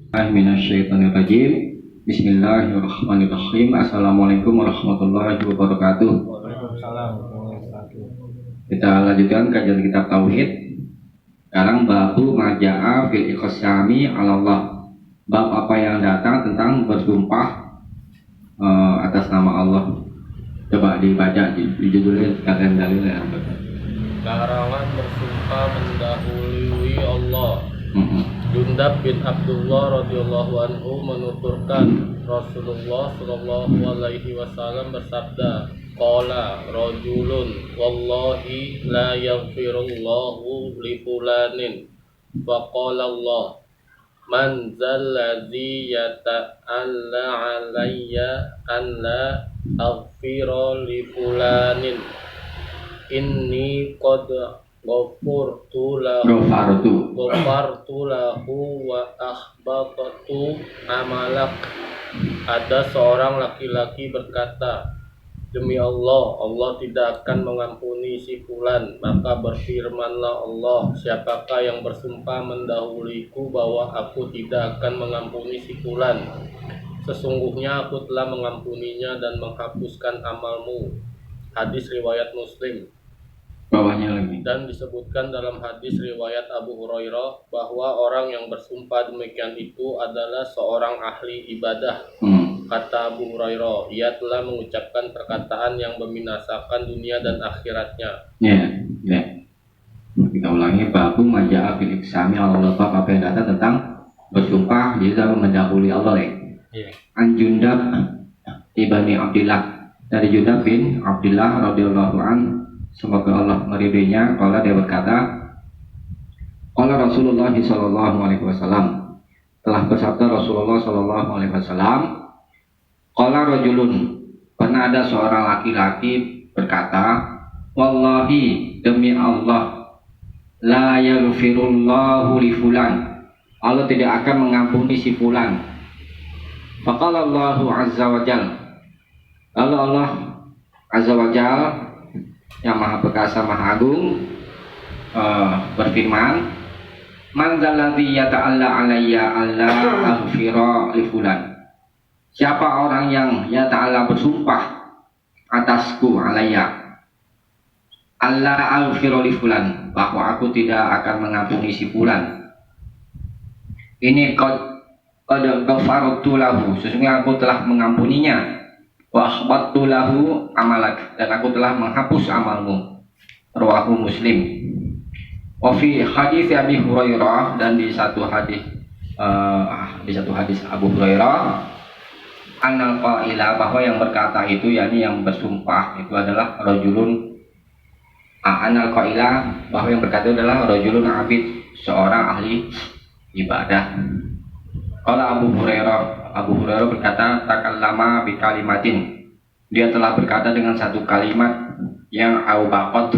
Minasyaitonirrajim. Bismillahirrahmanirrahim. Assalamualaikum warahmatullahi wabarakatuh. Waalaikumsalam warahmatullahi wabarakatuh. Kita lanjutkan kajian kitab tauhid. Sekarang babu maja'a fil iqsami 'ala Allah. Bab apa yang datang tentang bersumpah atas nama Allah. Coba dibaca di judulnya sekalian dalilnya. Larangan bersumpah mendahului Allah. Jundab bin Abdullah radhiyallahu anhu menuturkan Rasulullah sallallahu alaihi wasallam bersabda, qala rajulun wallahi la yaghfirullahu li fulanin wa qala Allah man zalladzi yata'alla alayya an la aghfira li fulanin inni qad ghafartu lahu wa akhbattu amalak. Ada seorang laki-laki berkata, demi Allah, Allah tidak akan mengampuni si fulan. Maka berfirmanlah Allah, siapakah yang bersumpah mendahuliku bahwa aku tidak akan mengampuni si fulan? Sesungguhnya aku telah mengampuninya dan menghapuskan amalmu. Hadis riwayat Muslim. Bawahnya lagi. Dan disebutkan dalam hadis riwayat Abu Hurairah bahwa orang yang bersumpah demikian itu adalah seorang ahli ibadah. Kata Abu Hurairah, ia telah mengucapkan perkataan yang membinasakan dunia dan akhiratnya. Ya. Kita ulangi, babu maja'a fil iqsami 'ala Allah. Bab apa yang datang tentang bersumpah di dalam mendahului Allah. An Jundab ibni Abdillah, dari Jundab bin Abdillah radhiyallahu anhu, semoga Allah meridainya. Qala, dia berkata, qala Rasulullah sallallahu alaihi wasallam, telah bersabda Rasulullah sallallahu alaihi wasallam, qala rajulun, pernah ada seorang laki-laki berkata, wallahi, demi Allah, la yaghfirullahu li fulan, Allah tidak akan mengampuni si fulan. Faqala Allahu azza wa jalla, lalu Allah azza wa jalla yang maha perkasa maha agung berfirman, man zalladzi yata'alla alayya alla aghfira li fulan, siapa orang yang yata'alla bersumpah atasku alayya alla aghfira li fulan, bahwa aku tidak akan mengampuni si fulan. Ini qad ghafartu lahu, sesungguhnya aku telah mengampuninya. Wa akhbattu lahu amalak, dan aku telah menghapus amalmu. Rawahu Muslim. Wa fi hadis Abi Hurairah, dan di satu hadis Abu Hurairah, annal qaila, bahwa yang berkata itu, yakni yang bersumpah itu adalah rajulun. Annal qaila, bahwa yang berkata itu adalah rajulun abid, seorang ahli ibadah. Qala Abu Hurairah berkata, takallama bi kalimatin, dia telah berkata dengan satu kalimat yang aubaqat,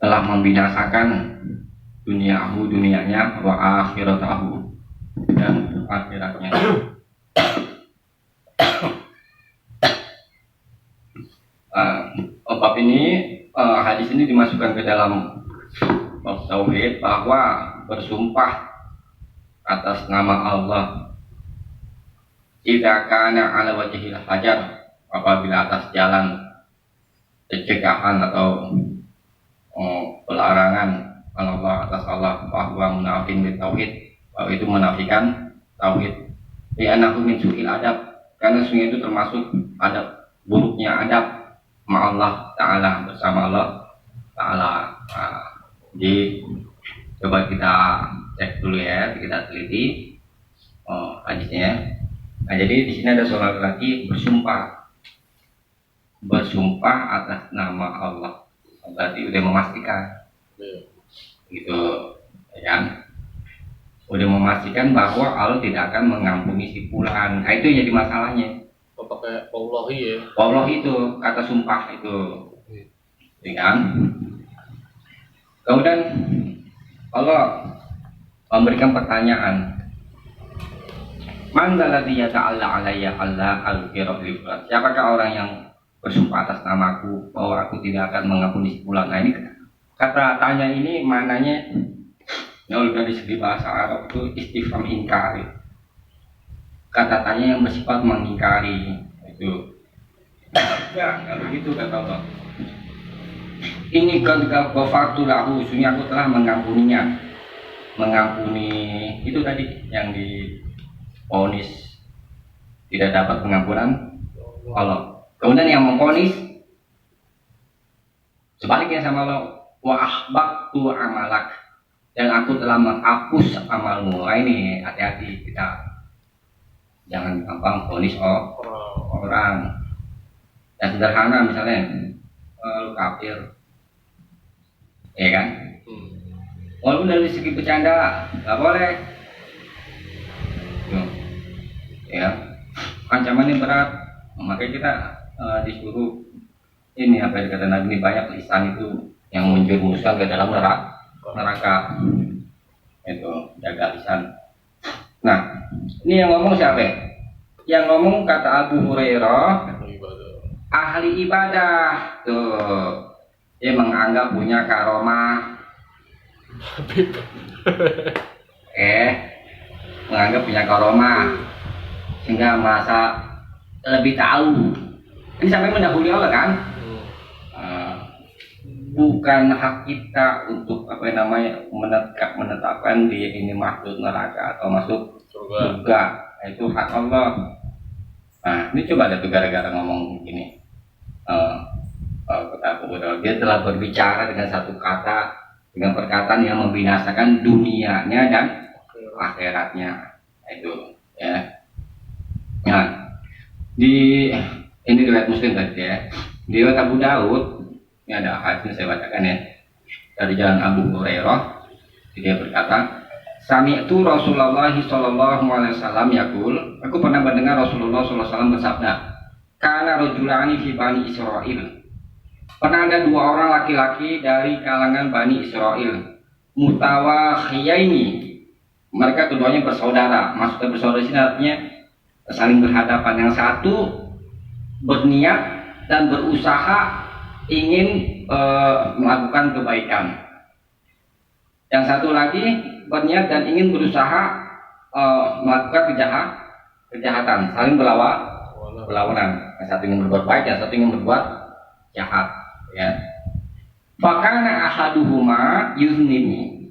telah membinasakan dunianya, wa akhiratahu, dan akhiratnya. Bab ini, hadis ini dimasukkan ke dalam bab tauhid, bahwa bersumpah atas nama Allah idza kana ala wajhil hajar, apabila atas jalan pencegahan atau pelarangan Allah atas Allah, bahwa munafin di tauhid, bahwa itu menafikan tauhid. Li'annahu min su'il adab, karena sungguh itu termasuk adab, buruknya adab ma Allah Ta'ala, bersama Allah Ta'ala. Jadi coba kita cek dulu ya, kita teliti hadisnya. Nah, jadi di sini ada seorang laki bersumpah atas nama Allah, berarti udah memastikan, gitu ya, udah memastikan bahwa Allah tidak akan mengampuni si fulan. Nah, itu jadi masalahnya. Pakai wallahi ya. Wallahi itu kata sumpah itu, ya kan? Kemudian Allah memberikan pertanyaan, man zalladzi yata'alla alayya alla aghfira li fulan, siapakah orang yang bersumpah atas namaku bahwa aku tidak akan mengampuni si fulan. Nah, ini kata tanya ini maknanya Kalau dari segi bahasa Arab itu istifham ingkari, kata tanya yang bersifat mengingkari itu. Ya, kalau gitu kata Allah. Ini kan ghafartu lahu, sungguh aku telah mengampuninya. Mengampuni itu tadi yang divonis tidak dapat pengampunan Allah. Kemudian yang memvonis sebaliknya sama Allah, wa ahbaqtu amalak, dan aku telah menghapus amalmu. Nah, ini hati-hati kita jangan gampang vonis orang. Yang sederhana misalnya lu kafir, ya kan? Walaupun dari segi bercanda nggak boleh, ya ancamannya berat. Makanya kita disuruh ini apa yang dikata Nabi, ini banyak lisan itu yang menjerumuskan ke dalam neraka. Itu jaga lisan. Nah, ini yang ngomong siapa? Yang ngomong kata Abu Hurairah, ahli ibadah. Tuh, dia menganggap punya karomah. Menganggap punya karomah sehingga merasa lebih tahu. Ini sampai mendahului Allah kan? Bukan hak kita untuk apa namanya menetapkan dia ini masuk neraka atau masuk surga. Itu hak Allah. Nah, ini coba ada tuh gara-gara ngomong gini. Kata Abu Hurairah, dia telah berbicara dengan satu kata, dengan perkataan yang membinasakan dunianya dan akhiratnya. Itu ya. Nah, di ini riwayat Muslim tadi ya. Di riwayat Abu Daud, ini ada hadis saya bacakan ya. Dari jalan Abu Hurairah, dia berkata, sami'tu Rasulullah sallallahu alaihi wasallam yaqul, aku pernah mendengar Rasulullah sallallahu alaihi wasallam bersabda, kana rajulani fi Bani Israil. Pernah ada dua orang laki-laki dari kalangan Bani Israel, mutawakhiyaini. Mereka keduanya bersaudara. Maksudnya bersaudara sini artinya saling berhadapan. Yang satu berniat dan berusaha ingin melakukan kebaikan. Yang satu lagi berniat dan ingin berusaha melakukan kejahatan, saling berlawanan. Yang satu ingin berbuat baik, yang satu ingin berbuat jahat. Ya. Fakana ahaduhuma yuznini.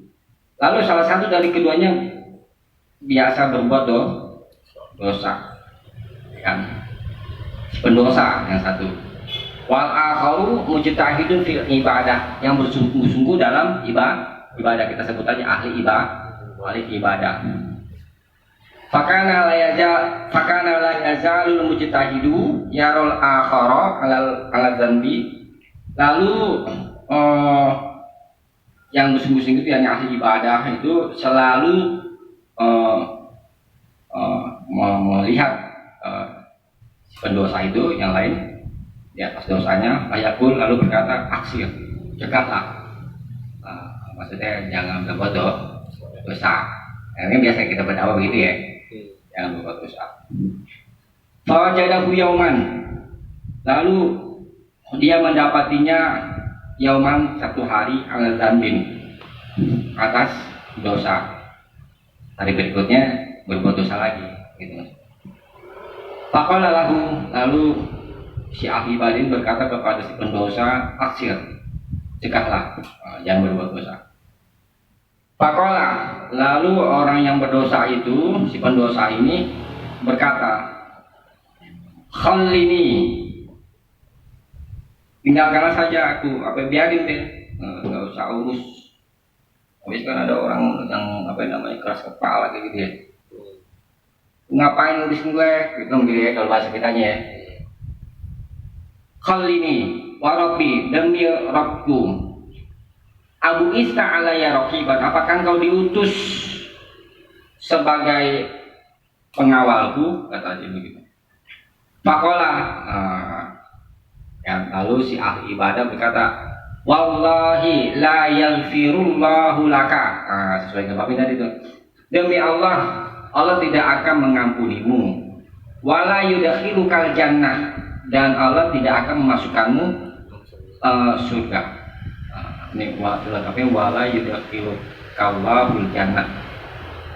Lalu salah satu dari keduanya biasa berbuat dosa, kan? Pendosa yang satu. Wal akharu mujtahidun fil ibadah, yang bersungguh-sungguh dalam ibadah. Kita sebut aja ahli ibadah. Fakana la yazalul mujtahidu yarul akhara alal dzanbi. Lalu yang bersungguh-sungguh itu yang ahli ibadah itu selalu melihat pendosa itu yang lain di atas dosanya, ayakul lalu berkata aksir, cegahlah. Maksudnya jangan berbuat dosa. Ini biasa kita berdakwah begitu ya, jangan berbuat dosa. Fawajadahu yauman, lalu dia mendapatinya yauman satu hari ala dzambin, atas dosa. Hari berikutnya berbuat dosa lagi, gitu. Faqala lahu, lalu si ahli badin berkata kepada si pendosa, aksir, cegahlah, jangan berbuat dosa. Faqala, lalu orang yang berdosa itu, si pendosa ini berkata, khallini, tinggalkanlah saja aku, biarin deh, nggak usah urus. Habis kan ada orang yang keras kepala kayak gitu ya. Ngapain urusin gue? Gitu ya kalau bahasa kitanya ya. Khallini wa rabbi, demi Rabbku. Abu Isa alaya raqiban, apakah engkau diutus sebagai pengawalku? Kata dia begitu. Faqala, lalu si ahli ibadah berkata, wallahi la yaghfirullahu laka. Sesuai dengan babi tadi itu. Demi Allah, Allah tidak akan mengampunimu. Wala yudkhilukal jannah, dan Allah tidak akan memasukkanmu surga. Ini lengkapnya wala yudkhilu kallahul jannah.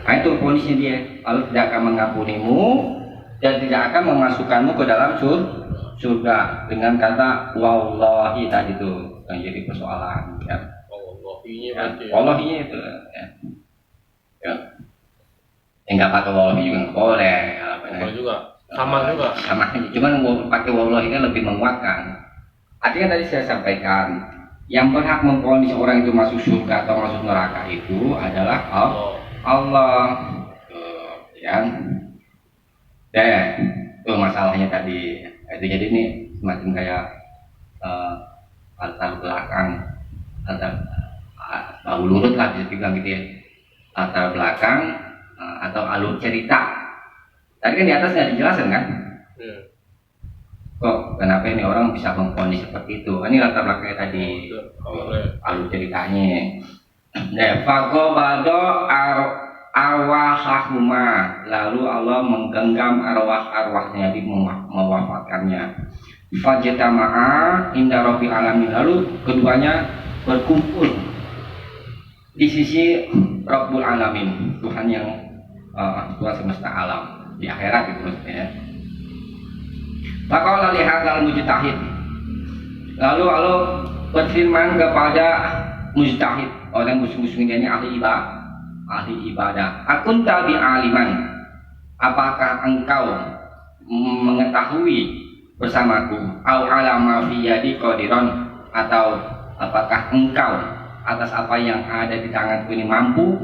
Nah itu ponisnya dia, Allah tidak akan mengampunimu dan tidak akan memasukkanmu ke dalam surga dengan kata wallahi tadi itu yang jadi persoalan ya. Wallahi itu ya. Ya. Enggak pakai wallahi juga nggak boleh. Boleh juga. Sama juga. Sama aja. Cuman pakai wallahi ini lebih menguatkan. Artinya tadi saya sampaikan, yang berhak memvonis orang itu masuk surga atau masuk neraka itu adalah Allah. Ya. Itu masalahnya tadi. Itu jadi ini semacam kayak latar belakang, tahu lurut lah bisa dibilang gitu ya. Latar belakang atau alur cerita. Tadi kan di atas nggak dijelaskan kan? Kok kenapa ini orang bisa memvonis seperti itu? Ini latar belakangnya tadi, alur ceritanya. Faqabado arwahahuma, lalu Allah menggenggam arwah-arwahnya, di mewafatkannya. Fajtama'a inda rabbil alamin, lalu keduanya berkumpul di sisi Rabbul Alamin, Tuhan yang Tuhan semesta alam di akhirat itu maksudnya. Maka lihadzal mujtahid, lalu Allah berfirman kepada mujtahid, orang musuh-musuhnya ini ahli ibadah. Akun tabi aliman, apakah engkau mengetahui bersamaku? Au alama fi yadi qadiron, atau apakah engkau atas apa yang ada di tanganku ini mampu?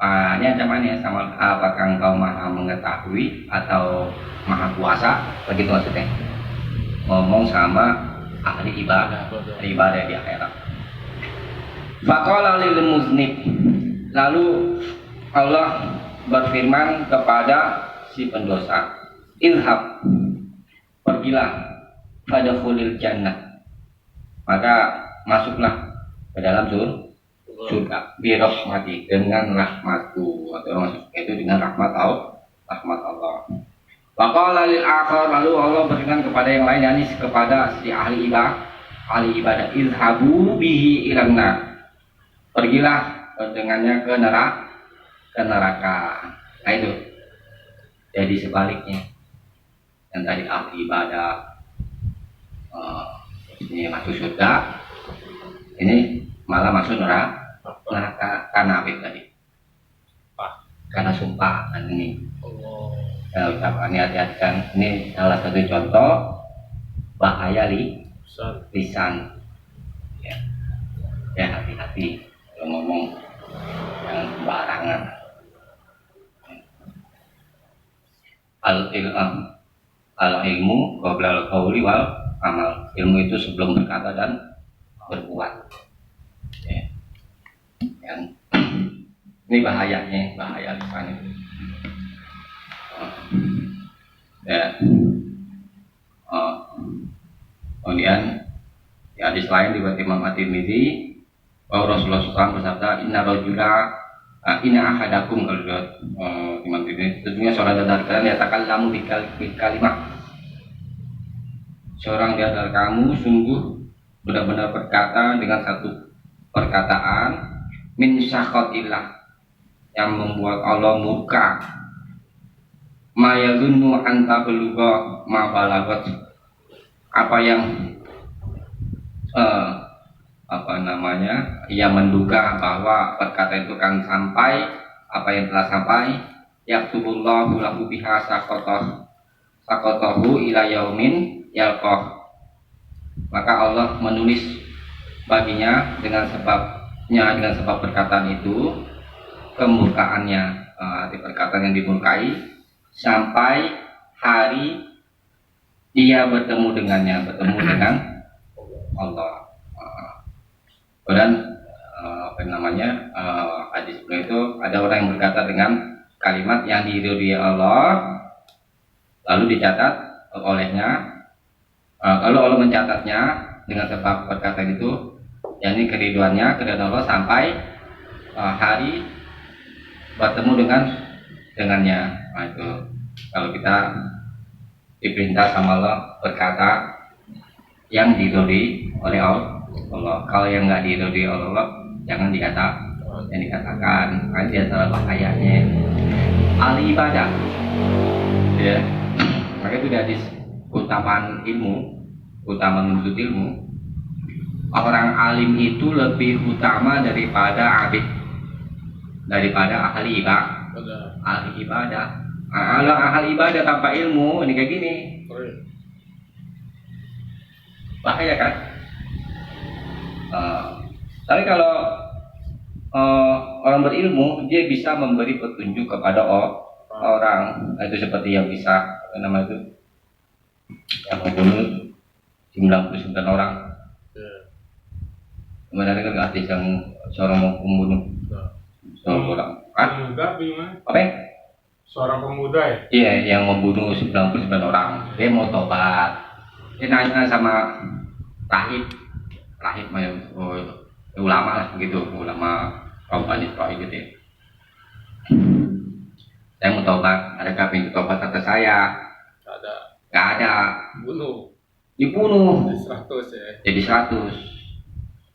Ini ancamannya sama, apakah engkau maha mengetahui atau maha kuasa? Begitu maksudnya. Ngomong sama ahli ibadah di akhirat. Faqala lil muznib, lalu Allah berfirman kepada si pendosa, ilhab, pergilah, fadkhulil jannah, maka masuklah ke dalam surga, birahmati, dengan rahmatku, atau masuk itu dengan rahmat Allah. Faqala lil akhar, lalu Allah berfirman kepada yang lain, yakni kepada si ahli ibadah, izhabu bihi ilanna, pergilah dengannya ke neraka. Nah itu jadi sebaliknya, yang tadi ahli ibadah ini masuk surga, ini malah masuk neraka karena apa tadi? Karena sumpah kan ini. Ucapannya hati-hati kan, ini salah satu contoh bahaya lisan. Ya hati-hati kalau ngomong yang sembarangan. Al ilmu qabla al qauli wal amal, ilmu itu sebelum berkata dan berbuat. Ini bahaya lisan itu. Kemudian di hadis lain riwayat Imam At-Tirmidzi bahwa Rasulullah SAW bersabda, inna ahadakum, kalau Imam Tirmidzi, tentunya seorang dari kalian yatakallamu bil kalimah, seorang di antara kamu sungguh benar-benar berkata dengan satu perkataan min syakhatillah, yang membuat Allah murka, ma yadunnu anta belugha ma balagat, apa yang ia menduga bahwa perkataan itu akan sampai, apa yang telah sampai. Yaktubullahu lahu biha sakotahu ila yaumin yalqah, maka Allah menulis baginya dengan sebab perkataan itu kemurkaannya, arti perkataan yang dimurkai, sampai hari dia bertemu dengan Allah. Dan hadis itu ada orang yang berkata dengan kalimat yang diridhoi Allah, lalu dicatat olehnya, lalu Allah mencatatnya dengan sebab perkataan itu, yakni keridhaan Allah sampai hari bertemu dengannya. Nah, itu kalau kita diperintah sama Allah berkata yang diridhoi oleh Allah. Kalau yang nggak diridhoi oleh Allah, jangan yang dikatakan. Nah, di antara bahayanya ahli ibadah, ya. Maka itu dari keutamaan ilmu, keutamaan menuntut ilmu. Orang alim itu lebih utama daripada abid, daripada ahli ibadah. Ahli ibadah. Kalau ahli ibadah tanpa ilmu ini kayak gini, bahaya kan? Tapi kalau orang berilmu, dia bisa memberi petunjuk kepada orang. Itu seperti yang bisa nama itu yang membunuh 99 orang. Sebenarnya kan artis yang seorang pembunuh seorang orang. Pemuda gimana? Apa? Seorang pemuda ya? Iya, yang membunuh 99 orang. Dia mau tobat. Dia nanya sama rahib ulama lah begitu, ulama kaum Bani Israil gitu ya. Saya mau tobat, adakah pintu tobat atas saya? Gak ada. Dibunuh. Jadi 100 ya. Jadi 100.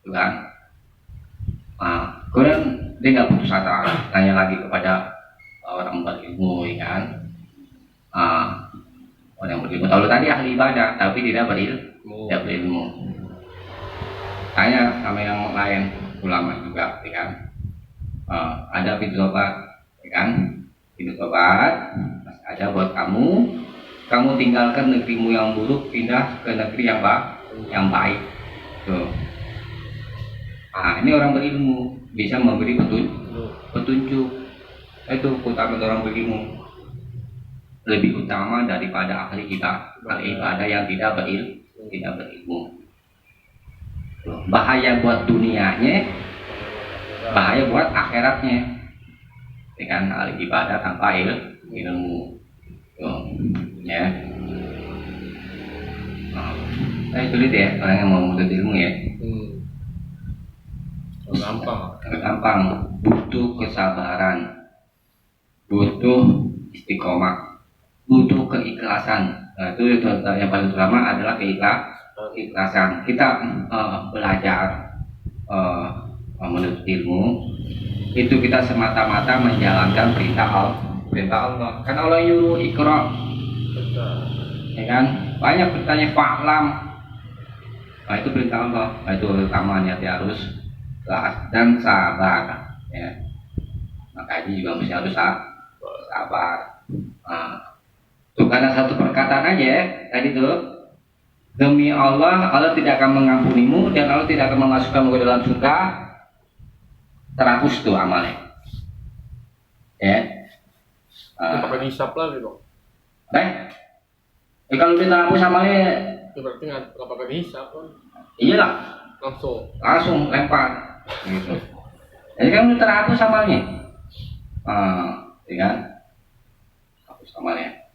Kan? Kemudian dia nggak putus asa, tanya lagi kepada orang berilmu, ya kan? Orang berilmu. Kalau tadi ahli ibadah, tapi tidak berilmu. Tanya sama yang lain, ulama juga, ya kan? Ada pintu tobat, ya kan? Pintu tobat masih ada buat kamu. Kamu tinggalkan negerimu yang buruk, pindah ke negeri yang baik. Tuh. Ini orang berilmu bisa memberi petunjuk. Itu keutamaan orang berilmu lebih utama daripada ahli ibadah yang tidak berilmu. Bahaya buat dunianya, bahaya buat akhiratnya. Dengan ahli ibadah tanpa ilmu, ya. Sulit ya orang yang mau menuntut ilmu ya. Gampang, butuh kesabaran, butuh istiqomah, butuh keikhlasan. Nah, itu yang paling utama adalah keikhlasan. Kita belajar menuntut ilmu itu kita semata-mata menjalankan perintah Allah. Kan Allah nyuruh iqra, ya kan? Banyak bertanya fa'lam. Nah, itu perintah Allah. Nah, itu utamanya harus dan sabar, ya. Maka ini juga mesti harus sabar. Tuh karena satu perkataan aja ya, tadi tuh demi Allah tidak akan mengampunimu dan Allah tidak akan memasukkanmu ke dalam surga, terhapus tuh amalnya, ya. Pakai hisap lagi dong. Kalau dia terhapus amalnya, itu berarti nggak pakai hisap kan? Iyalah, langsung lempar. Gitu. Jadi kan udah terhapus amalnya, ya kan? Hapus amalnya.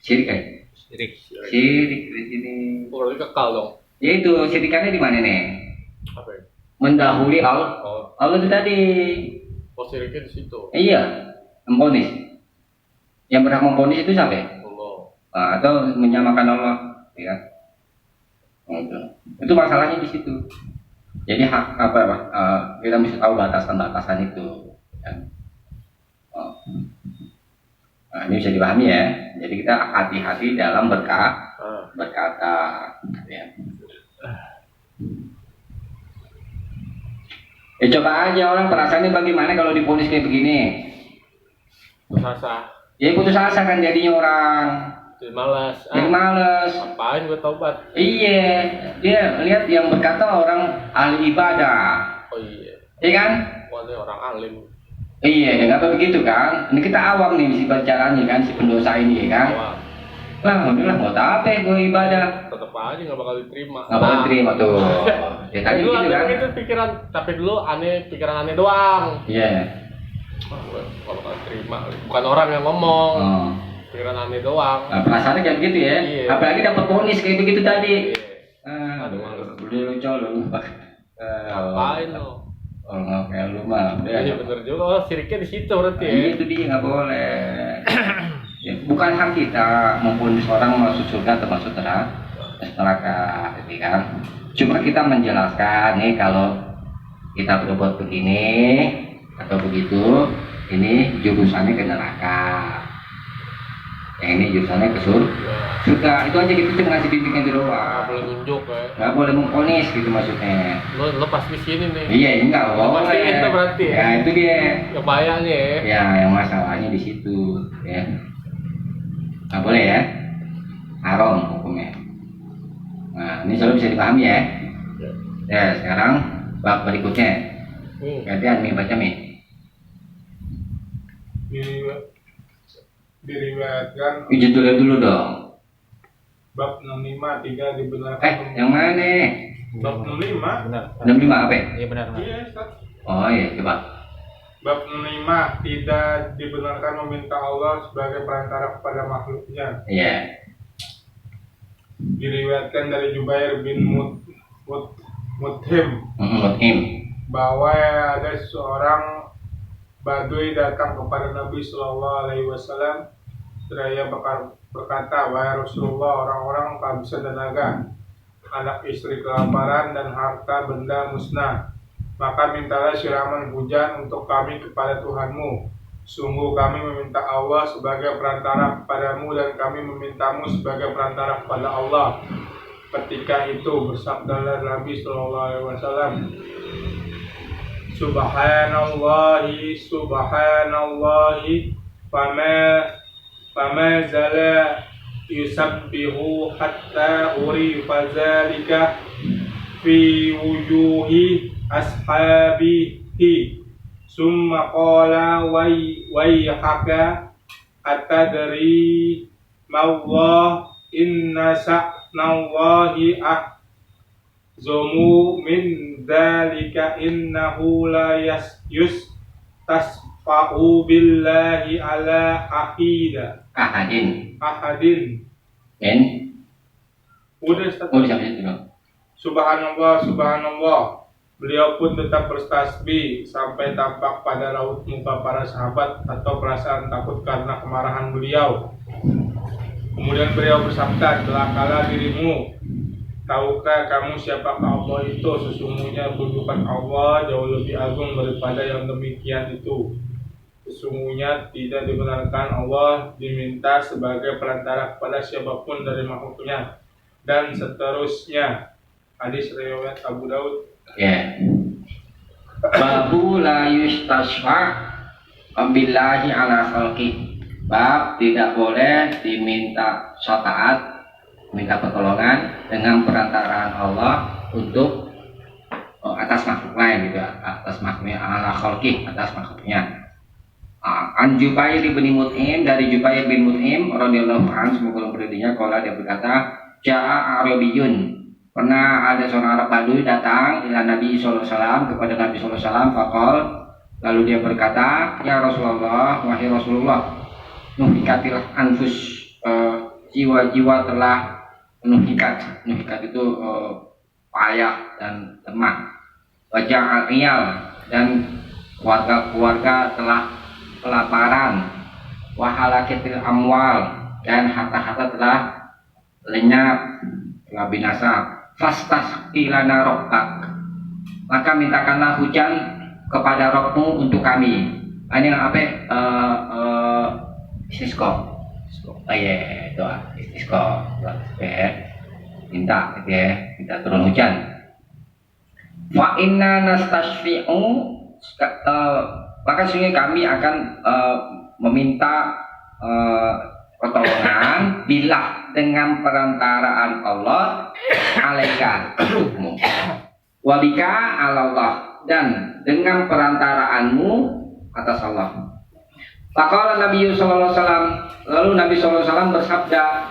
Syirik di sini. Berarti kekal dong. Ya itu syirikannya di mana nih? Apa ya? Mendahului Allah. Allah itu tadi. Syiriknya di situ. Iya, memponis. Yang berhak memponis itu siapa? Allah. Atau menyamakan Allah, ya kan? Itu masalahnya di situ. Jadi kita mesti tahu batasan-batasan itu. Ya. Nah, ini bisa dipahami ya. Jadi kita hati-hati dalam berkata. Ya. Coba aja orang perasaannya bagaimana kalau diponis kayak begini. Putus asa. Ya putus asa kan jadinya orang. Jadi malas. Ngapain gue taubat? Iya, dia lihat yang berkata orang ahli ibadah. Oh iya. Iya kan? Wah, ini orang alim. Iya, kenapa begitu kan? Ini kita awam nih si pacarannya kan, si pendosa ini ya kan? Awam. Alhamdulillah mau apa gue ibadah? Tetap aja nggak bakal diterima. Nggak bakal diterima tuh. Ya tadi dulu gitu kan? Itu pikiran, tapi dulu pikiran aneh doang. Iya. Gue bakal diterima. Bukan orang yang ngomong. Pikiran aneh doang. Nah, perasaannya kayak gitu ya. Iya. Apalagi dapat ponis kayak begitu tadi. Aduh, udah lu colong. Ngapain lo? Oh, kayak lu mah. Iya bener juga. Siriknya di situ berarti ya. Itu dia nggak boleh. Ya, bukan hak kita memponis orang masuk surga atau masuk neraka, gitu kan. Cuma kita menjelaskan nih kalau kita berbuat begini atau begitu, ini jurusannya ke neraka, yang ini jurusannya ke surga. Itu aja gitu, cuma ngasih bimbingan di doang. Nggak boleh nunjuk ya. Nggak boleh memponis gitu maksudnya. Lo pas di sini nih. Iya, enggak boleh. Pasti itu berarti ya. Ya itu dia. Kebayangnya ya. Ya, yang masalahnya di situ ya. Nggak boleh ya. Haram hukumnya. Nah, ini selalu bisa dipahami ya. Ya, sekarang bab berikutnya. Gantian Mi baca Mi. Diriwayatkan Judulnya dulu dong. bab 65 tidak dibenarkan. Yang mana? Bab 65. Benar. 65 apa? Iya benar. Iya, Ustaz. Oh iya, coba. Bab 65 tidak dibenarkan meminta Allah sebagai perantara kepada makhluknya. Iya. Diriwayatkan dari Jubair bin Mut'im Mut'im. bahwa ada seorang Badui datang kepada Nabi Shallallahu Alaihi Wasallam. Seraya berkata, wahai Rasulullah, orang-orang kehabisan tenaga, anak istri kelaparan dan harta benda musnah. Maka mintalah siraman hujan untuk kami kepada Tuhanmu. Sungguh kami meminta Allah sebagai perantara kepadamu dan kami memintamu sebagai perantara kepada Allah. Ketika itu bersabdalah Nabi Shallallahu Alaihi Wasallam, Subhanallahi, Subhanallahi, fama zala yusabbihu hatta uri fazalika fi wujuhi ashabihi. Summa qala wayhaka atadri mawallah inna sa'nallahi ahzumu min dzalika innahu la yustasfa'u billahi ala ahadin. Udah Ustaz. Oh, sampai situ dong. Subhanallah, subhanallah. Beliau pun tetap bertasbih sampai tampak pada raut muka para sahabat atau perasaan takut karena kemarahan beliau. Kemudian beliau bersabda, celakalah dirimu. Tahukah kamu siapakah Allah itu? Sesungguhnya kedudukan Allah jauh lebih agung daripada yang demikian itu. Sesungguhnya tidak dibenarkan Allah diminta sebagai perantara kepada siapapun dari makhluknya. Dan seterusnya. Hadis riwayat Abu Daud. Ya. Babu la yustasfa billahi ala khalqi. Bab tidak boleh diminta syafaat, minta pertolongan dengan perantaraan Allah untuk atas makhluk lain gitu, atas makhluknya ala khalqi, atas makhluknya. An Jubair bin Mut'im, dari Jubair bin Mut'im radhiyallahu anhu, semoga berdirinya, qala dia berkata, ja'a Arabiyun, pernah ada seorang Arab Badui datang ila Nabi sallallahu alaihi wasallam, kepada Nabi sallallahu alaihi wasallam, faqal, lalu dia berkata, ya Rasulullah, wahai Rasulullah, nuhikatil anfus, jiwa-jiwa telah nuhikat itu payah dan lemah, wajah al-iyal, dan keluarga-keluarga telah kelaparan, wahalakitil amwal, dan harta-harta telah lenyap, telah binasa. Fastasqilana rabbak, maka mintakanlah hujan kepada Rabbmu untuk kami. Ini apa? Istisqa. Oh iya, doa istisqa. Minta gitu ya, minta turun hujan. Wa inna nastashfi'u, maka sungguh kami akan meminta pertolongan bila dengan perantaraan Allah alaika untukmu, wabika Allah, dan dengan perantaraanmu atas Allah. Faqala Nabi sallallahu alaihi wasallam, lalu Nabi sallallahu alaihi wasallam bersabda,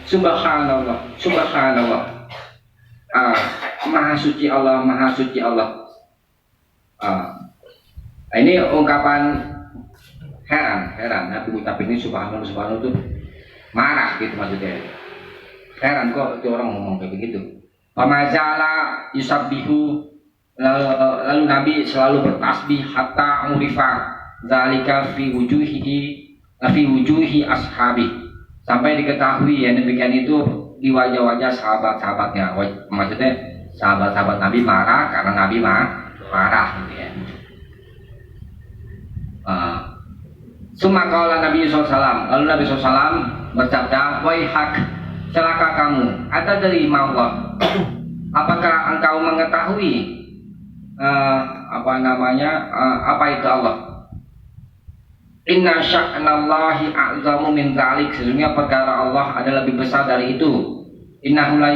subhanallah, subhanallah, maha suci Allah, maha suci Allah. Ini ungkapan heran Nabi ngucapin ini subhanallah, subhanallah itu marah gitu maksudnya. Heran kok itu orang ngomong kayak begitu. Pamazala yusabbihu, lalu Nabi selalu bertasbih hatta urifa zalika fi wujuhi ashabi, sampai diketahui yang demikian itu di wajah-wajah sahabat-sahabatnya. Maksudnya sahabat-sahabat Nabi marah karena Nabi marah gitu ya. Summa qala Nabi SAW, lalu Nabi SAW bersabda, waihak, celaka kamu, atadri ma Allah, apakah engkau mengetahui apa itu Allah? Inna sya'nallahi a'zamu min dzalik, sesungguhnya perkara Allah adalah lebih besar dari itu. Innahu la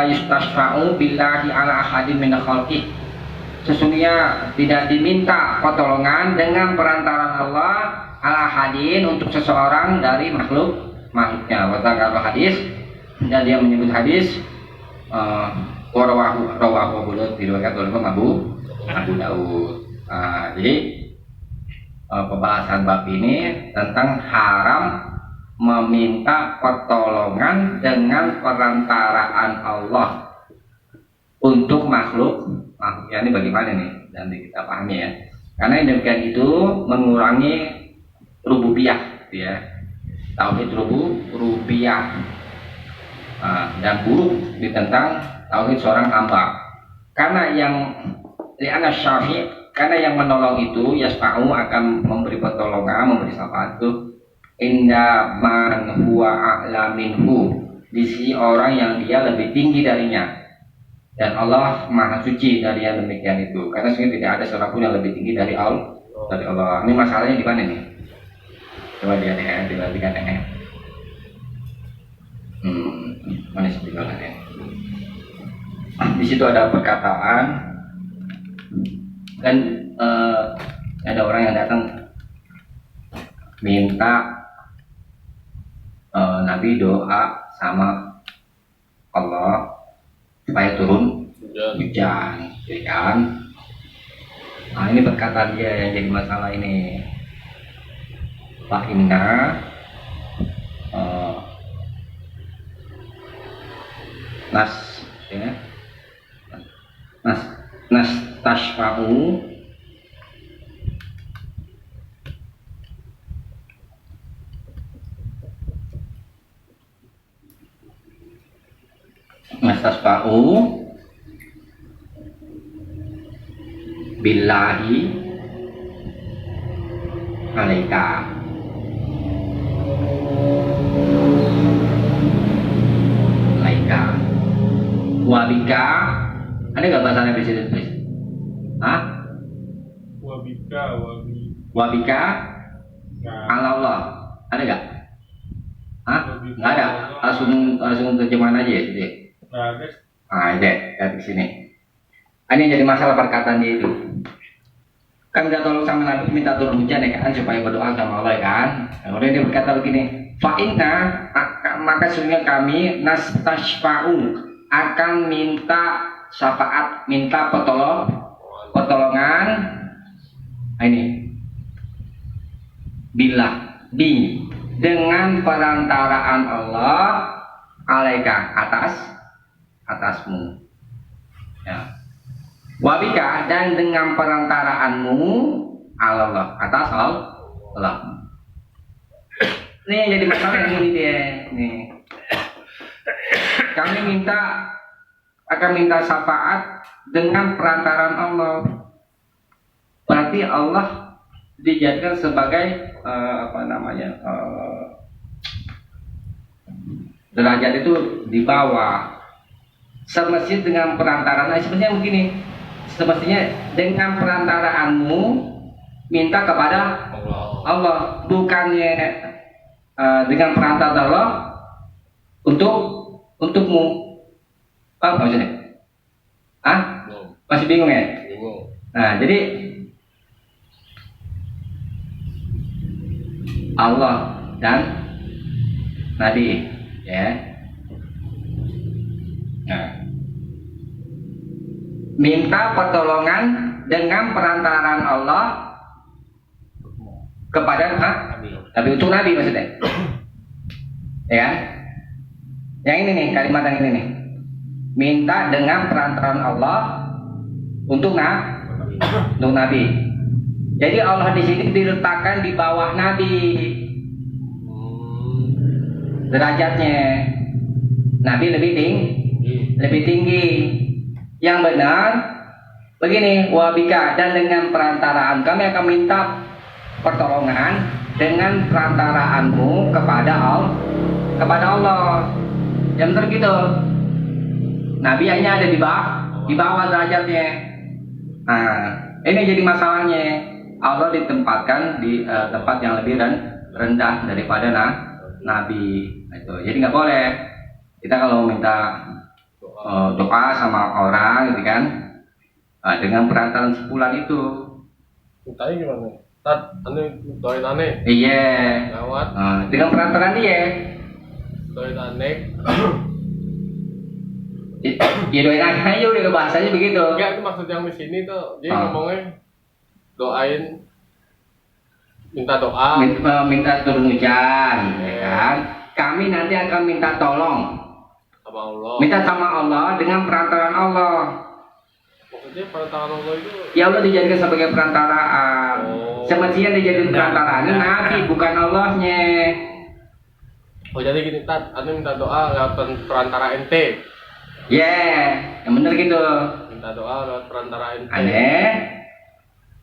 yustashfa'u billahi ala ahadin min khalqih, sesungguhnya tidak diminta pertolongan dengan perantaraan Allah ala hadin untuk seseorang dari makhluknya. Watakal hadis, dan dia menyebut hadis rawahu diriwayatkan oleh Abu Daud. Jadi pembahasan bab ini tentang haram meminta pertolongan dengan perantaraan Allah untuk makhluk. Ya, ini bagaimana nih? Dan kita pahami ya. Karena yang demikian itu mengurangi rububiyah, ya. Tauhid rububiyah dan buruk ditentang tauhid seorang hamba. Karena yang menolong itu yasfa'u akan memberi pertolongan, memberi syafaat itu inda man huwa a'la minhu, di sisi orang yang dia lebih tinggi darinya. Dan Allah maha suci dari yang demikian itu. Karena sebenarnya tidak ada seorang pun yang lebih tinggi dari Allah. Ini masalahnya di mana nih? Coba dia diperhatikan ya. Mana sebenarnya? Di situ ada perkataan dan ada orang yang datang minta Nabi doa sama Allah supaya turun hujan, ya kan? Nah, ini perkataan dia yang jadi masalah ini. Fa inna nas tashfa'u billahi alaika wabika, ada nggak bahasanya di sini tulis? Wabika ala Allah, ada nggak? Nggak ada, langsung terjemahan aja ya. Ada dari sini. Ini yang jadi masalah perkataan dia itu. Kan minta tolong sama Nabi, minta turun hujan ya kan, supaya berdoa sama Allah ya kan. Kemudian dia berkata begini, fa'inna, maka sesungguhnya kami nastashfa'u, akan minta syafaat, minta pertolongan. Ini dengan perantaraan Allah alaika, atasmu ya. Wabika, dan dengan perantaraanmu Allah, atas Allah. Ini jadi masalah ini dia nih. Kami akan minta syafaat dengan perantaraan Allah. Berarti Allah dijadikan sebagai derajat itu di bawah. Semestinya dengan perantaraan, sebenarnya begini. Semestinya dengan perantaraanmu minta kepada Allah, bukannya dengan perantara Allah untukmu. Apa maksudnya? Masih bingung ya? Nah, jadi Allah dan Nabi ya. Nah, minta pertolongan dengan perantaraan Allah kepada Nabi, untuk Nabi maksudnya. Ya kan? Yang ini nih, kalimat yang ini nih. Minta dengan perantaraan Allah untuk Nabi. Jadi Allah di sini diletakkan di bawah Nabi. Derajatnya. Nabi lebih tinggi. Yang benar begini, wabika, dan dengan perantaraan kami akan minta pertolongan dengan perantaraanmu kepada Allah. Yang benar gitu. Nabi hanya ada di bawah derajatnya. Nah, ini jadi masalahnya. Allah ditempatkan di tempat yang lebih rendah daripada Nabi. Itu. Jadi nggak boleh kita kalau minta doa sama orang, gitu kan, dengan perantaraan sepulan itu. Mintanya gimana? Ane doain aneh. Iya. Lewat. Dengan perantaraan dia. Doain aneh. Ya doain aja udah bahasanya begitu. Enggak, itu maksud yang di sini tuh. Dia ngomongnya doain, minta doa, minta turun hujan, ya kan? Kami nanti akan minta tolong sama Allah. minta sama Allah dengan perantaraan Allah. Maksudnya perantaraan Allah itu Ya Allah dijadikan sebagai perantaraan. Semestinya dijadikan perantaraan Nabi, bukan Allahnya. Oh, jadi gini, Ane minta doa lewat perantara ente. Yang bener gitu. Minta doa lewat perantara ente. Aneh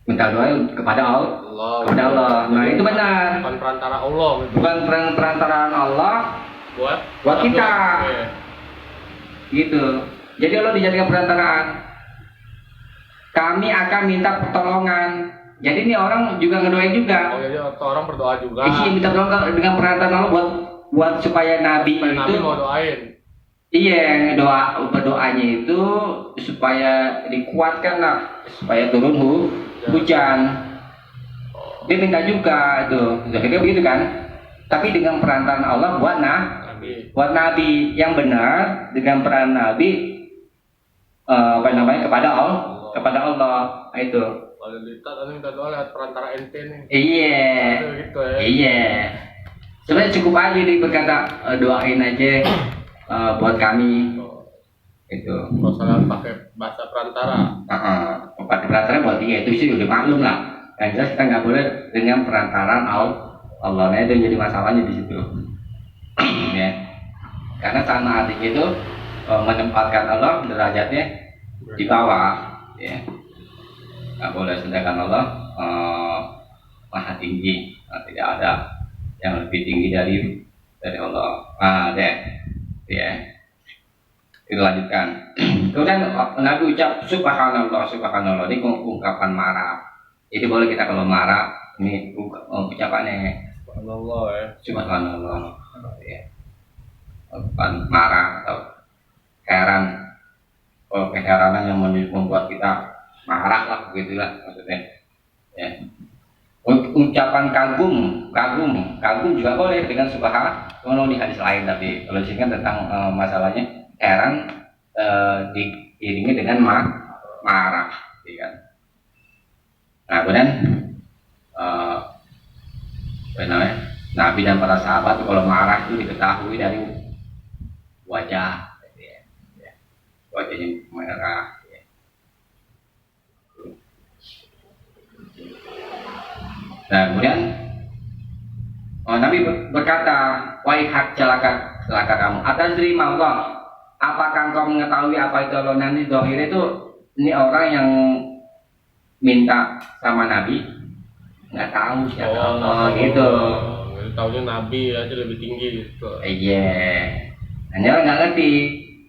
minta doa kepada Allah. Kepada Allah. Nah, itu benar. Bukan perantara Allah gitu. Bukan perantaraan Allah buat kita. Gitu. Jadi Allah dijadikan perantaraan. Kami akan minta pertolongan. Jadi ini orang juga ngedoain juga. Oh, jadi orang berdoa juga. Iya, minta tolong dengan perantaraan Allah buat supaya Nabi supaya itu. Nabi mau doain. Iya, berdoanya itu supaya dikuatkan lah, supaya turun hujan. Dia minta juga itu, kira begitu kan? Tapi dengan perantaraan Allah buat Nabi yang benar, dengan peran Nabi kepada Allah itu. Kalau lihat minta doa lewat perantara ente nih. Iya. Gitu ya. Iya. Sebenarnya cukup aja dia berkata doain aja buat kami. Itu. Kalau salah pakai bahasa perantara. Pakai perantara buat dia itu sih udah maklum lah. Yang jelas kita nggak boleh dengan perantaraan Allah. Nah itu jadi masalahnya di situ. Ya. Karena sama artinya itu menempatkan Allah derajatnya di bawah. Ya. Nggak boleh, sedangkan Allah maha tinggi. Tidak ada yang lebih tinggi dari Allah. Ya. Kita lanjutkan. Kemudian Nabi ucap subhanallah, ini ungkapan marah. Jadi boleh kita kalau marah ini ucapannya Subhanallah ya. Subhanallah. Ya. Bukan marah atau heran. Kalau keheranan yang membuat kita marah lah, begitulah maksudnya. Ya. Ucapan kagum juga boleh dengan subhanallah di hadis lain, tapi kalau di sini kan tentang masalahnya heran diiringi dengan marah, ya kan? Nah, kemudian Nabi dan para sahabat kalau marah itu diketahui dari wajah, ya. Wajahnya merah. Ya. Nah, kemudian Nabi berkata, wahai hak celaka kamu, atas terima Allah. Apakah engkau mengetahui apa itu Allah? Nanti dohir itu ini orang yang minta sama Nabi nggak tahu siapa Allah gitu. Tahunya Nabi aja lebih tinggi gitu. Iya. Hanya nggak ngerti,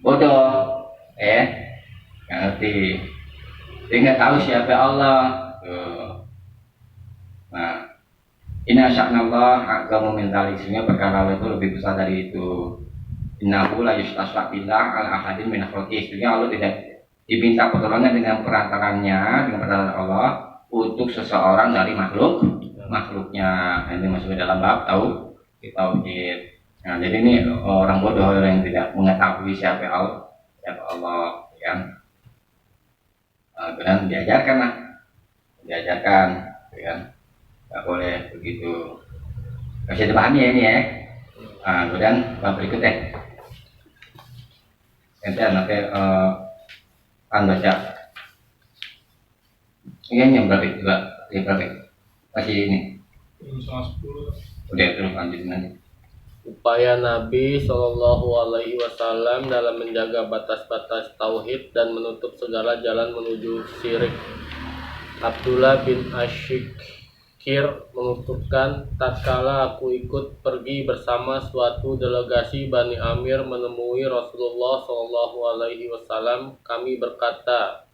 bodoh, nggak ngerti. Dia nggak tahu siapa Allah. Nah, ini asyaknallah agama mentalisnya perkara itu lebih besar dari itu. Innahu la yustasla billah ala ahadin min akhlaqih. Jadi Allah tidak diminta pertolongan dengan perantarannya, dengan perantaran Allah untuk seseorang dari makhluknya. Ini masuk dalam bab tauhid. Nah, jadi ini orang bodoh yang tidak mengetahui siapa Allah, yang kemudian diajarkan, ya kan? Nggak boleh begitu. Masih dipahami ya ini ya. Nah, kemudian bab berikutnya. Nanti baca. Ini yang berapa juga? Masih ini. Jam 9:30. Udah terus lanjutin aja. upaya Nabi Shallallahu Alaihi Wasallam dalam menjaga batas-batas tauhid dan menutup segala jalan menuju syirik. Abdullah bin Asyikir menuturkan, tatkala aku ikut pergi bersama suatu delegasi Bani Amir menemui Rasulullah Shallallahu Alaihi Wasallam, kami berkata,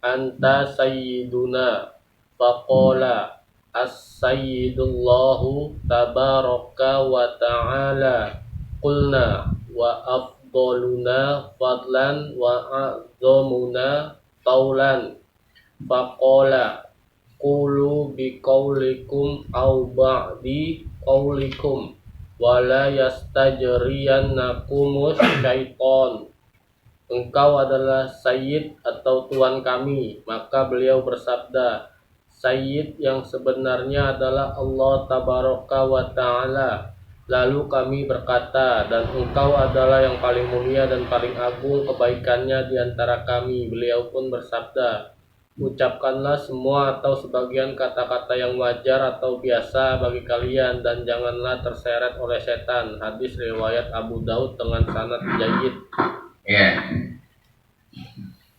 Anta Sayyiduna, faqala As-Sayyidullahu tabaraka wa ta'ala, qulna wa afdaluna fadlan wa a'zamuna taulan, faqala qulu biqaulikum aw ba'di qaulikum wa la yastajriyannakumus syaiton. Engkau adalah Sayyid atau Tuan kami. Maka beliau bersabda, Sayyid yang sebenarnya adalah Allah Tabaraka wa Ta'ala. Lalu kami berkata, dan engkau adalah yang paling mulia dan paling agung kebaikannya di antara kami. Beliau pun bersabda, ucapkanlah semua atau sebagian kata-kata yang wajar atau biasa bagi kalian dan janganlah terseret oleh setan. Hadis riwayat Abu Daud dengan sanad jayyid. Ya.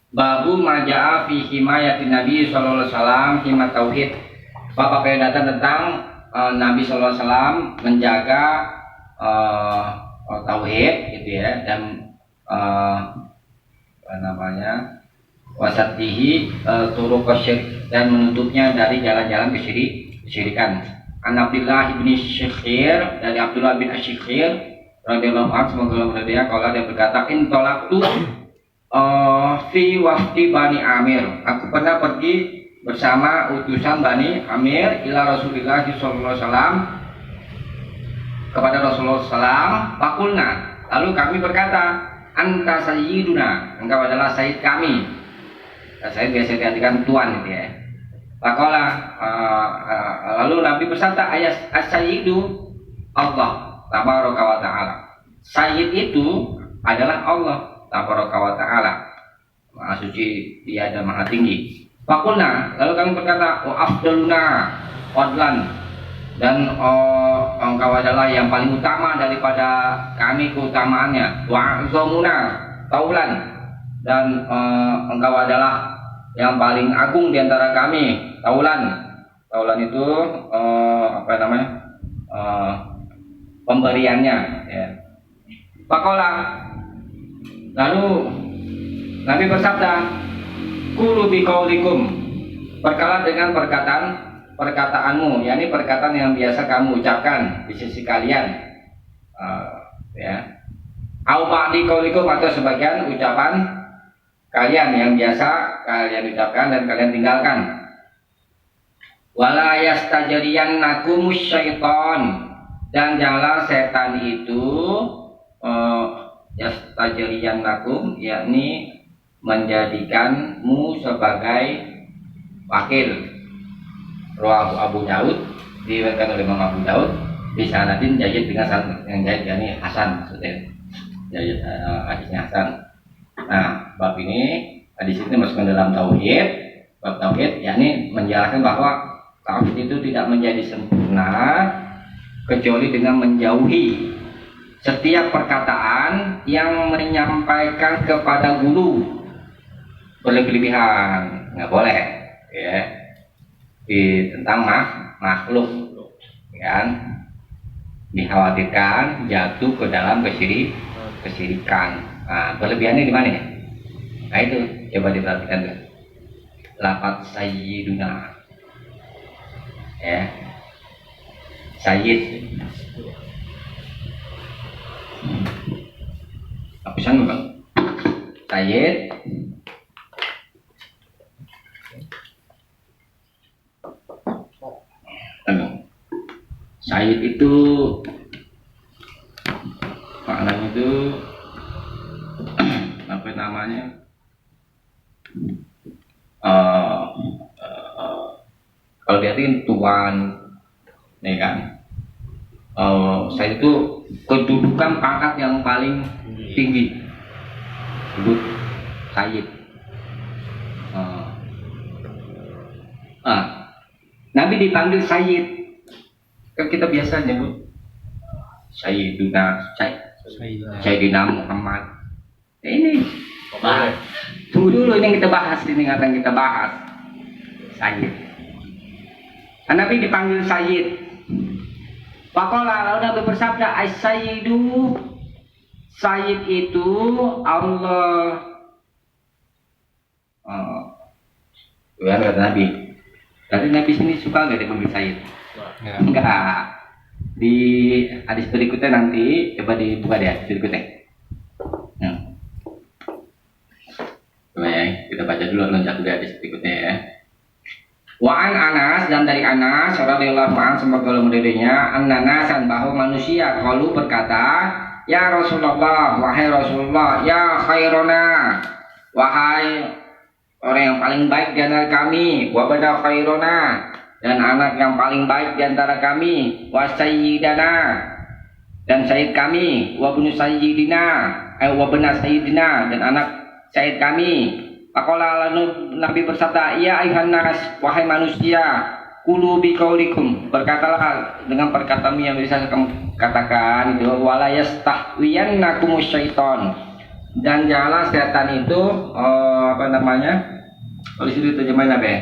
Babu maja'a fi himayatin Nabi sallallahu alaihi wasallam himat tauhid. Bab datang tentang Nabi sallallahu alaihi wasallam menjaga tauhid gitu ya, dan wasatihi turuq syirik, dan menutupnya dari jalan-jalan kesyirikan. An Abdullah bin Syikhir, dari Abdullah bin Syikhir radhiyallahu anhu, semoga Allah dia berkata, intolaktu fi wafdi Bani Amir, aku pernah pergi bersama utusan Bani Amir ila Rasulullah sallallahu alaihi wasallam, kepada Rasulullah sallam. Fakulna, lalu kami berkata, anta sayyiduna, engkau adalah sayyid kami. Sayyid biasa diartikan tuan gitu ya. Faqala, lalu Nabi bersabda, ayat as-sayyidu Allah tabaraka wa ta'ala. Sayyid itu adalah Allah tabaraka wa ta'ala, Maha suci dia dan maha tinggi. Fakulna, lalu kami berkata, wa afdaluna fadlan, dan engkau adalah yang paling utama daripada kami keutamaannya. Wa azamuna taulan, dan engkau adalah yang paling agung di antara kami. Taulan itu pemberiannya ya. Faqala, lalu Nabi bersabda, qulu biqaulikum, berkala dengan perkataanmu, yakni perkataan yang biasa kamu ucapkan di sisi kalian, ya. Au ba'di qaulikum, atau sebagian ucapan kalian yang biasa kalian ucapkan dan kalian tinggalkan. Wala yastajriyannakumus syaiton, dan janganlah setan itu yastajriyannakum, yakni menjadikanmu sebagai wakil. Rawahu Abu Daud, diriwayatkan oleh Imam Abu Daud, bisa nadin jayyid dengan sanad yang jayyid, yakni hasan maksudnya. Jayyid, hadisnya hasan. Nah, bab ini hadis ini masukkan dalam tauhid, bab tauhid, yakni menjelaskan bahwa tauhid itu tidak menjadi sempurna kecuali dengan menjauhi setiap perkataan yang menyampaikan kepada guru berlebihan, nggak boleh ya, tentang makhluk kan, dikhawatirkan jatuh ke dalam kesyirikan. Nah, berlebihannya di mana ya? Nah itu coba diperhatikan tuh, lafaz sayyiduna ya, sayyid hapusan bang, sayyid sayyid itu maknanya itu apa namanya, kalau diartikan tuan nih kan, sayyid itu kedudukan pangkat yang paling tinggi, duduk sayyid. Nabi dipanggil sayyid, kan kita biasa nyebut Sayyidina Muhammad. Ini tunggu dulu, ini kita bahas, ini akan kita bahas. Sayyid. Nabi dipanggil Sayyid. Faqala, lalu Nabi bersabda, as-sayyidu, Sayyid itu Allah. Ya kata Nabi. Berarti Nabi sini suka nggak dipanggil Sayyid? Enggak. Di hadis berikutnya nanti coba dibuka deh berikutnya. Coba ya, kita baca dulu, loncat dulu hadis berikutnya ya. Wa an Anas, dan dari Anas radhiyallahu anhu, semoga Allah meridainya, an-nasan, bahwa manusia qalu berkata, ya Rasulullah, wahai Rasulullah, ya khairona, wahai orang yang paling baik di antara kami, wa bada khairona, dan anak yang paling baik di antara kami, wa sayyidana, dan sayyid kami, wa bunu sayyidina, wa bena sayyidina, dan anak sayyid kami. Faqala, lalu Nabi bersabda, ya ayuhan nas, wahai manusia, kulu biqaulikum, berkatalah dengan perkataanmu yang bisa kamu katakan itu, wala yastahwiyannakumus syaiton, dan janganlah setan itu kalau disitu terjemahin apa ya?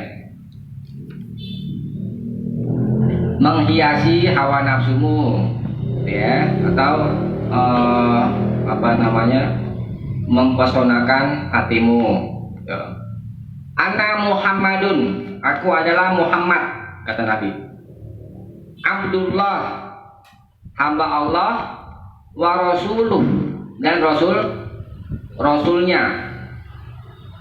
Menghiasi hawa nafsumu, ya, atau mempesonakan hatimu. Ana Muhammadun, aku adalah Muhammad, kata Nabi. Abdullah, hamba Allah, wa rasuluh, dan rasulnya.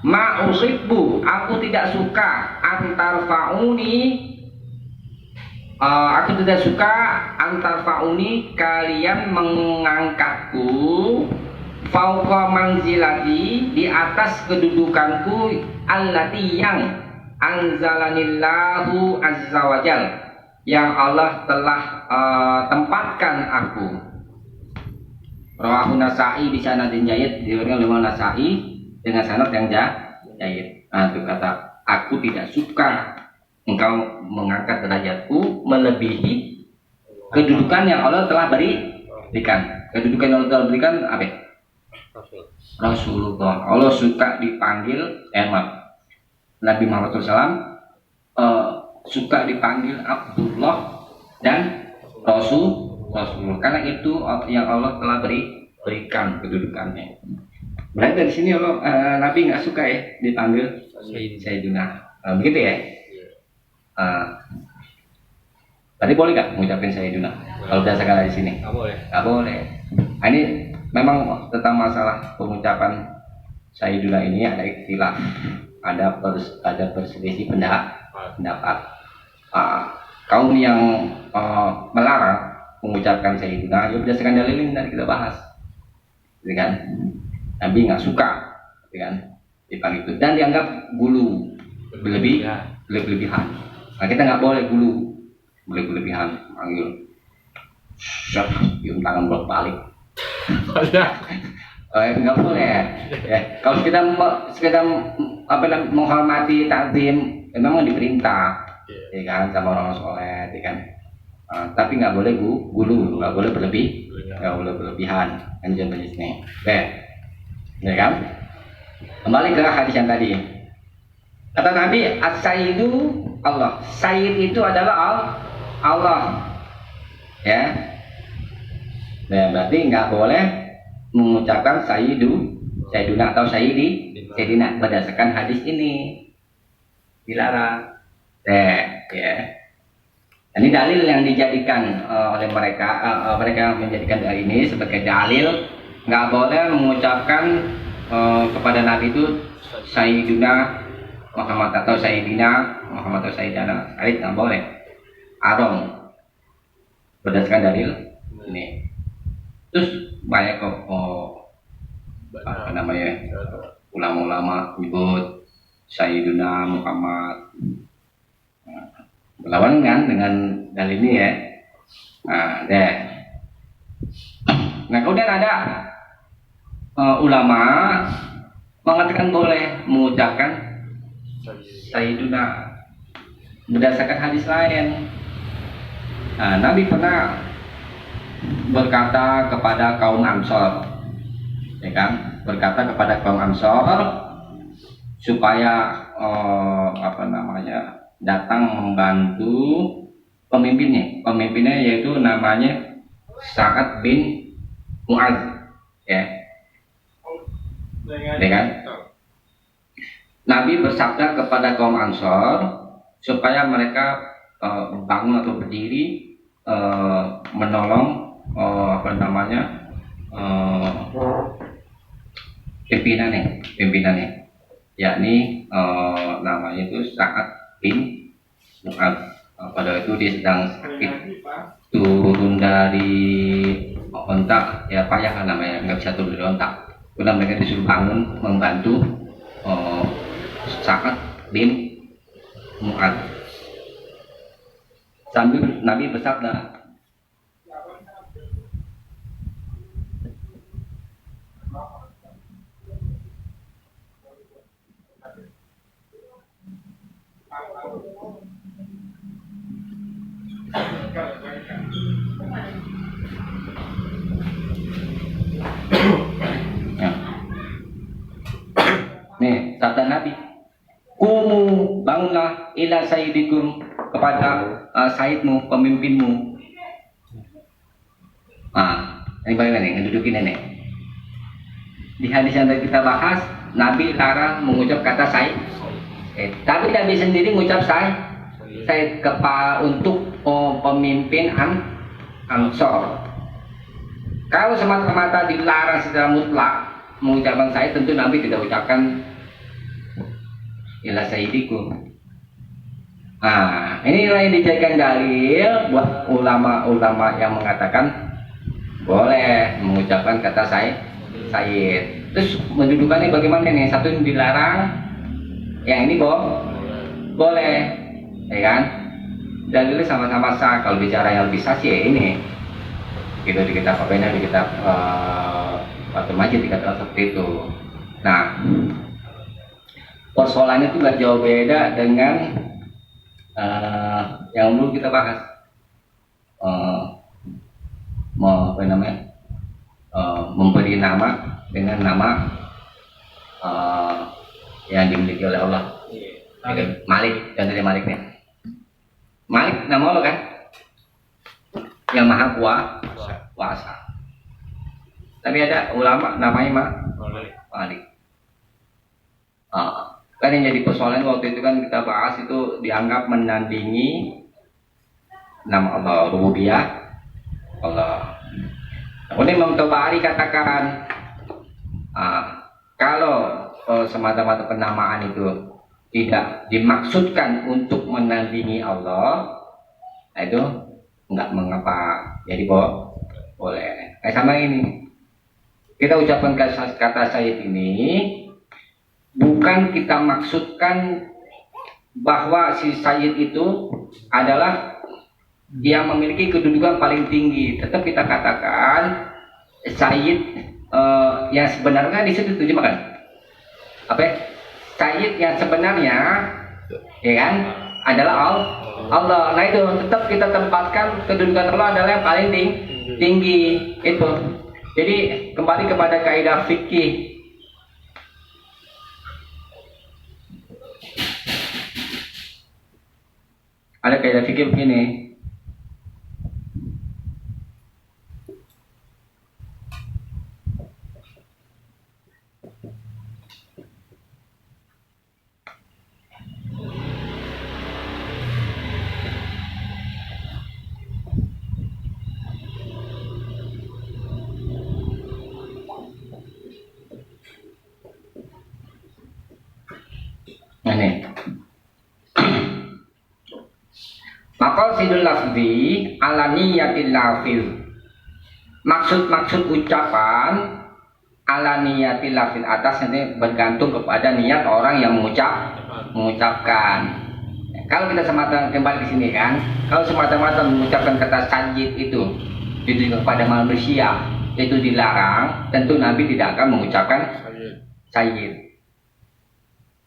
Ma uhibbu, aku tidak suka antar fauni, kalian mengangkatku fauqa manzilati, di atas kedudukanku, allati yang anzalanillahu azza wajal, yang Allah telah tempatkan aku. Rawahu Nasa'i di sanad jayyid, diriwayatkan oleh Nasa'i dengan sanad yang jayyid. Itu kata, aku tidak suka engkau mengangkat derajatku melebihi kedudukan yang Allah telah berikan. Kedudukan yang Allah telah berikan apa? Rasulullah. Allah suka dipanggil Nabi Muhammad SAW suka dipanggil Abdullah dan Rasulullah, karena itu yang Allah telah berikan kedudukannya. Berarti dari sini Nabi nggak suka ya dipanggil Sayyidina, begitu ya? Tadi boleh nggak mengucapkan Sayyidina? Kalau berdasarkan dari sini? Nggak boleh. Ini memang tentang masalah pengucapan Sayyidina ini ada ikhtilaf, ada perselisih pendapat. Kaum yang melarang mengucapkan Sayyidina, ya berdasarkan dalil ini tadi kita bahas, gitu kan? Nabi nggak suka, gitu kan? Dipanggil itu dan dianggap gulu, berlebihan. Nah, kita nggak boleh gulu, berlebihan, panggil, cium tangan bolak-balik. Nggak boleh ya. Kalau kita menghormati takzim, memang diperintah, ya kan, sama orang soleh, ya kan. Tapi nggak boleh gulu, nggak boleh berlebihan, kan jenis ini. Ya kan. Kembali ke hadis yang tadi. Kata Nabi, as-sayyidu Allah. Sayyid itu adalah Allah. Ya. Nah, berarti nggak boleh mengucapkan Sayyiduna atau Sayyidina berdasarkan hadis ini, dilarang. Ya. Ini dalil yang dijadikan oleh mereka menjadikan dalil ini sebagai dalil nggak boleh mengucapkan kepada Nabi itu Sayyiduna Muhammad atau Sayyidina Muhammad atau Sayyidana, sekali nggak boleh. Haram berdasarkan dalil ini. Terus banyak ulama-ulama nyebut Sayyiduna Muhammad, berlawanan kan dengan dalil ini ya. Nah, kemudian ada ulama mengatakan boleh mengucapkan Sayyiduna berdasarkan hadis lain. Nabi pernah berkata kepada kaum Ansor, ya kan, berkata kepada kaum Ansor supaya datang membantu pemimpinnya yaitu namanya Sa'ad bin Mu'adz, ya kan. Nabi bersabda kepada kaum Ansor supaya mereka bangun atau berdiri menolong pimpinannya, yakni namanya itu Sa'ad bin Mu'adz. Pada itu dia sedang sakit, turun dari onta, ya payah kan namanya, nggak bisa turun dari onta. Kemudian mereka disuruh bangun membantu Sa'ad bin Mu'adz. Sambil Nabi bersabda, nih sabda Nabi, kumu bangunlah ila sayyidikum, kepada sayyidmu, pemimpinmu. Ini bagaimana nih ngedudukin ini? Di hadis yang tadi kita bahas, Nabi larang mengucap kata sayyid, tapi Nabi sendiri mengucap sayyid untuk pemimpin Ansor. Kalau semata-mata dilarang secara mutlak mengucapkan sayyid, tentu Nabi tidak ucapkan ila sayyidikum. Inilah yang dijadikan dalil buat ulama-ulama yang mengatakan boleh mengucapkan kata sayyid. Terus mendudukannya bagaimana nih? Satu yang dilarang, yang ini boleh, ya kan? Dalilnya sama-sama sah. Kalau bicara yang lebih sah sih ya ini, itu di kitab apa-apa, di kitab Fathul Majid dikatakan seperti itu. Nah, persoalannya itu gak jauh beda dengan yang dulu kita bahas, memberi nama dengan nama yang dimiliki oleh Allah. Malik, contohnya Malik nih. Malik nama Allah kan, yang maha kuasa. Tapi ada ulama namanya Malik. Kan yang jadi persoalan waktu itu kan kita bahas itu dianggap menandingi nama Allah, rububiyah Allah. Kemudian Imam Tabari katakan, kalau semata-mata penamaan itu tidak dimaksudkan untuk menandingi Allah, nah itu enggak mengapa, jadi boleh. Sama ini, kita ucapkan kata sayyid ini bukan kita maksudkan bahwa si sayyid itu adalah yang memiliki kedudukan paling tinggi. Tetap kita katakan sayyid yang sebenarnya di situ terjemahkan apa? Sayyid yang sebenarnya, ya kan, adalah Allah. Nah itu tetap kita tempatkan kedudukan Allah adalah yang paling tinggi itu. Jadi kembali kepada kaidah fikih. Ada kaidah fikih begini. Ini maqasidul lafzi ala niyatil lafil, maksud ucapan ala niyatil lafil, atas nanti bergantung kepada niat orang yang mengucapkan. Kalau kita semata kembali ke sini kan, kalau semata-mata mengucapkan kata sayyid itu kepada manusia itu dilarang, tentu Nabi tidak akan mengucapkan sayyid.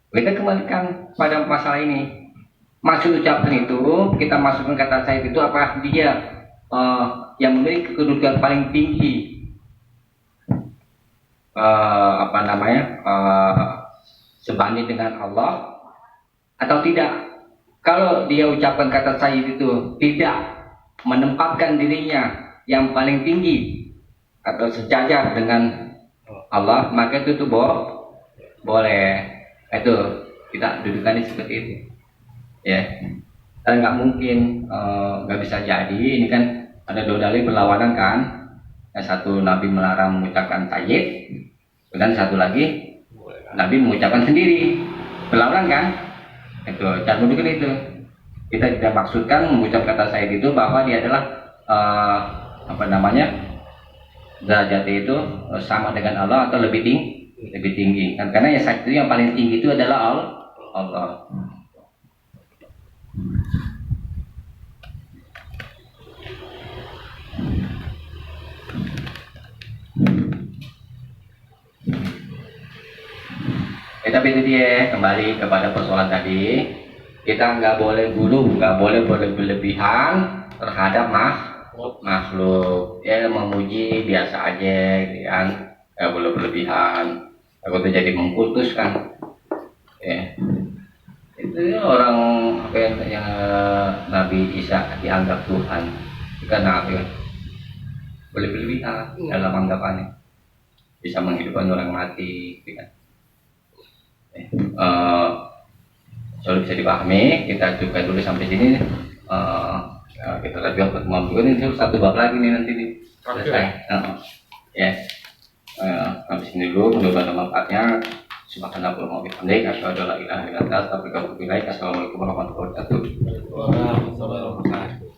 Kita kembalikan pada masalah ini. Maksud ucapan itu, kita masukkan kata sayyid itu apa dia yang memiliki kedudukan paling tinggi, sebanding dengan Allah atau tidak. Kalau dia ucapkan kata sayyid itu tidak menempatkan dirinya yang paling tinggi atau sejajar dengan Allah, maka itu tuh boleh. Itu kita dudukannya seperti itu, ya. Dan nggak mungkin, nggak bisa jadi. Ini kan ada dua dalil berlawanan kan. Yang satu Nabi melarang mengucapkan sayyid, dan satu lagi Nabi mengucapkan sendiri, berlawanan kan. Itu jangan dudukan itu. Kita tidak maksudkan mengucap kata sayyid itu bahwa dia adalah derajatnya itu sama dengan Allah atau lebih tinggi kan, karena yang sayyid itu yang paling tinggi itu adalah Allah. Tapi itu dia, kembali kepada persoalan tadi, kita nggak boleh gulu, nggak boleh berlebihan terhadap makhluk. Ya memuji biasa aja, gitu kan, nggak boleh berlebihan. Aku tuh jadi mengkultus kan, ya. Itu ya, orang yang Nabi Isa dianggap Tuhan, karena apa? Boleh berlebihan dalam anggapannya, bisa menghidupkan orang mati, gitu kan. Soal bisa dipahami, kita coba dulu sampai sini. Kita lanjut pertemuan berikutnya, ini satu bab lagi nih nanti nih selesai. Ya, sampai sini dulu. Mudah-mudahan manfaatnya. Subhanallah wa bihamdihi, asyhadu an la ilaha illa anta, astaghfiruka wa atubu ilaik. Assalamualaikum warahmatullahi wabarakatuh. Waalaikumsalam.